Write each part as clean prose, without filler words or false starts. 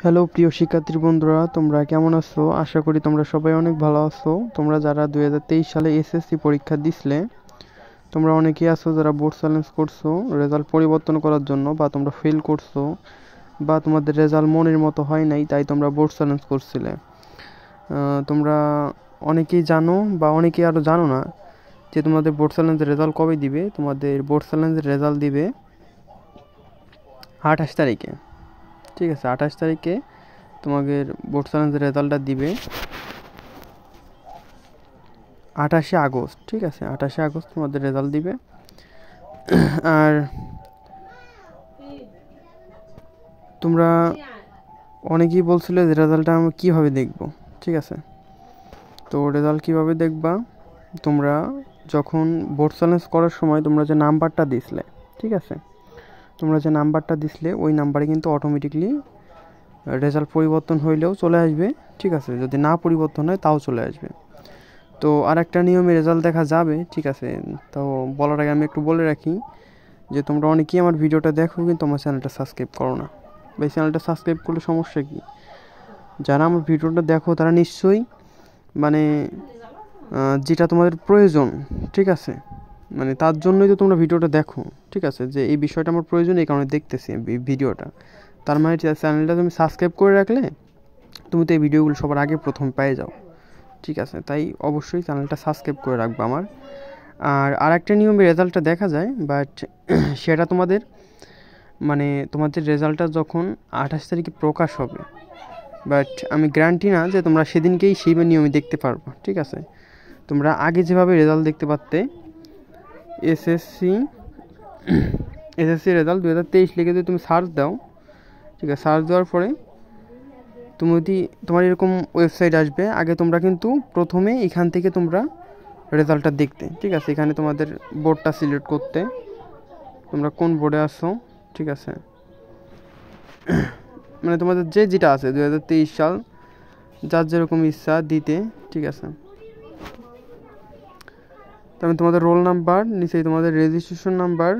Hello প্রিয় শিক্ষার্থী বন্ধুরা, তোমরা কেমন আছো? আশা করি তোমরা সবাই অনেক ভালো আছো। তোমরা যারা 2023 সালে এসএসসি পরীক্ষা দিছিলে, তোমরা অনেকেই আছো যারা বোর্ড চ্যালেঞ্জ করছো রেজাল্ট পরিবর্তন করার জন্য, বা তোমরা ফেল করছো, বা তোমাদের রেজাল্ট মনের মতো হয় নাই, তাই তোমরা বোর্ড চ্যালেঞ্জ করছিলে। তোমরা অনেকেই জানো বা অনেকেই আরও জানো না যে তোমাদের বোর্ড চ্যালেঞ্জের রেজাল্ট কবে দিবে। তোমাদের বোর্ড চ্যালেঞ্জের রেজাল্ট দিবে 28 তারিখে। ঠিক আছে, 28 তারিখে তোমাদের বোর্ড চ্যালেঞ্জের রেজাল্টটা দিবে 28শে আগস্ট। ঠিক আছে, 28শে আগস্ট তোমাদের রেজাল্ট দিবে। আর তোমরা অনেকেই বলছিলে যে রেজাল্টটা আমি কীভাবে দেখব। ঠিক আছে, তো রেজাল্ট কীভাবে দেখবা, তোমরা যখন বোর্ড চ্যালেঞ্জ করার সময় তোমরা যে নাম্বারটা দিছিলে, ঠিক আছে, তোমরা যে নাম্বারটা দিছিলে ওই নাম্বারে কিন্তু অটোমেটিকলি রেজাল্ট পরিবর্তন হইলেও চলে আসবে। ঠিক আছে, যদি না পরিবর্তন হয় তাও চলে আসবে। তো আর একটা নিয়মে রেজাল্ট দেখা যাবে। ঠিক আছে, তো বলার আগে আমি একটু বলে রাখি যে তোমরা অনেকেই আমার ভিডিওটা দেখো কিন্তু আমার চ্যানেলটা সাবস্ক্রাইব করো না। বা এই চ্যানেলটা সাবস্ক্রাইব করলে সমস্যা কী? যারা আমার ভিডিওটা দেখো তারা নিশ্চয়ই মানে যেটা তোমাদের প্রয়োজন, ঠিক আছে, মানে তার জন্যই তো তোমরা ভিডিওটা দেখো। ঠিক আছে, যে এই বিষয়টা আমার প্রয়োজন, এই কারণে দেখতেছি ভিডিওটা। তার মানে চ্যানেলটা তুমি সাবস্ক্রাইব করে রাখলে তুমি তো এই ভিডিওগুলো সবার আগে প্রথম পেয়ে যাও। ঠিক আছে, তাই অবশ্যই চ্যানেলটা সাবস্ক্রাইব করে রাখবো আমার। আর একটা নিয়মে রেজাল্টটা দেখা যায়, বাট সেটা তোমাদের মানে তোমাদের রেজাল্টটা যখন 28 তারিখে প্রকাশ হবে, বাট আমি গ্যারান্টি না যে তোমরা সেদিনকেই সেই নিয়মে দেখতে পারবো। ঠিক আছে, তোমরা আগে যেভাবে রেজাল্ট দেখতে পারতে, এসএসসি রেজাল্ট 2023 লিখে যদি তুমি সার্চ দাও, ঠিক আছে, সার্চ দেওয়ার পরে তুমি যদি তোমার এরকম ওয়েবসাইট আসবে, আগে তোমরা কিন্তু প্রথমে এখান থেকে তোমরা রেজাল্টটা দেখতে। ঠিক আছে, এখানে তোমাদের বোর্ডটা সিলেক্ট করতে, তোমরা কোন বোর্ডে আসো। ঠিক আছে, মানে তোমাদের যেটা আছে 2023 সাল, যার যেরকম ইচ্ছা দিতে। ঠিক আছে, তবে তোমাদের রোল নাম্বার নিচেই তোমাদের রেজিস্ট্রেশন নাম্বার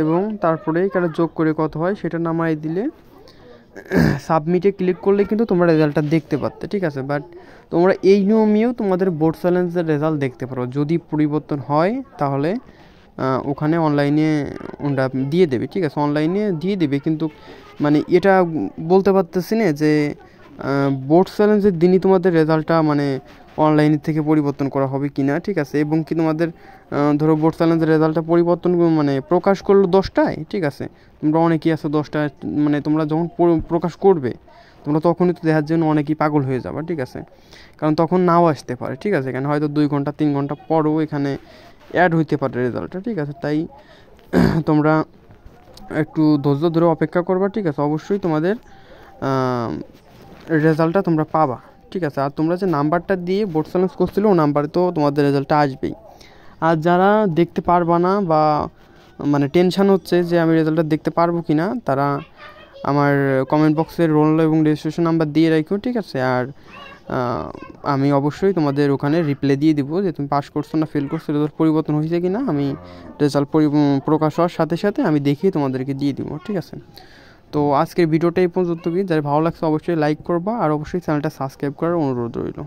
এবং তারপরে এখানে যোগ করে কত হয় সেটা নামাই দিলে সাবমিটে ক্লিক করলে কিন্তু তোমরা রেজাল্টটা দেখতে পারতে। ঠিক আছে, বাট তোমরা এই নিয়মেও তোমাদের বোর্ড চ্যালেঞ্জের রেজাল্ট দেখতে পারো। যদি পরিবর্তন হয় তাহলে ওখানে অনলাইনে ওটা দিয়ে দেবে। ঠিক আছে, অনলাইনে দিয়ে দেবে, কিন্তু মানে এটা বলতে পারতেছি না যে বোর্ড চ্যালেঞ্জের দিনই তোমাদের রেজাল্টটা মানে অনলাইনের থেকে পরিবর্তন করা হবে কি না। ঠিক আছে, এবং কি তোমাদের ধরো বোর্ড চ্যালেঞ্জের রেজাল্টটা পরিবর্তন মানে প্রকাশ করলো 10টায়। ঠিক আছে, তোমরা অনেকেই আছো 10টায়, মানে তোমরা যখন প্রকাশ করবে তোমরা তখনই তো দেখার জন্য অনেকেই পাগল হয়ে যাবে। ঠিক আছে, কারণ তখন নাও আসতে পারে। ঠিক আছে, এখানে হয়তো 2 ঘন্টা 3 ঘন্টা পরও এখানে অ্যাড হইতে পারে রেজাল্টটা। ঠিক আছে, তাই তোমরা একটু ধৈর্য ধরে অপেক্ষা করবা। ঠিক আছে, অবশ্যই তোমাদের রেজাল্টটা তোমরা পাবা। ঠিক আছে, আর তোমরা যে নাম্বারটা দিয়ে বোর্ড চ্যালেঞ্জ করছিলে ও নাম্বারে তো তোমাদের রেজাল্টটা আসবেই। আর যারা দেখতে পারবা না বা মানে টেনশান হচ্ছে যে আমি রেজাল্টটা দেখতে পারবো কি না, তারা আমার কমেন্ট বক্সে রোল এবং রেজিস্ট্রেশন নাম্বার দিয়ে রাখো। ঠিক আছে, আর আমি অবশ্যই তোমাদের ওখানে রিপ্লাই দিয়ে দিব যে তুমি পাস করছো না ফেল করছো, রেজাল্ট পরিবর্তন হয়েছে কি না। আমি রেজাল্ট প্রকাশ হওয়ার সাথে সাথে আমি দেখিয়ে তোমাদেরকে দিয়ে দিব। ঠিক আছে, তো আজকের ভিডিওটা এই পর্যন্ত। কি যারা ভালো লাগছে অবশ্যই লাইক করবা, আর অবশ্যই চ্যানেলটা সাবস্ক্রাইব করার অনুরোধ রইল।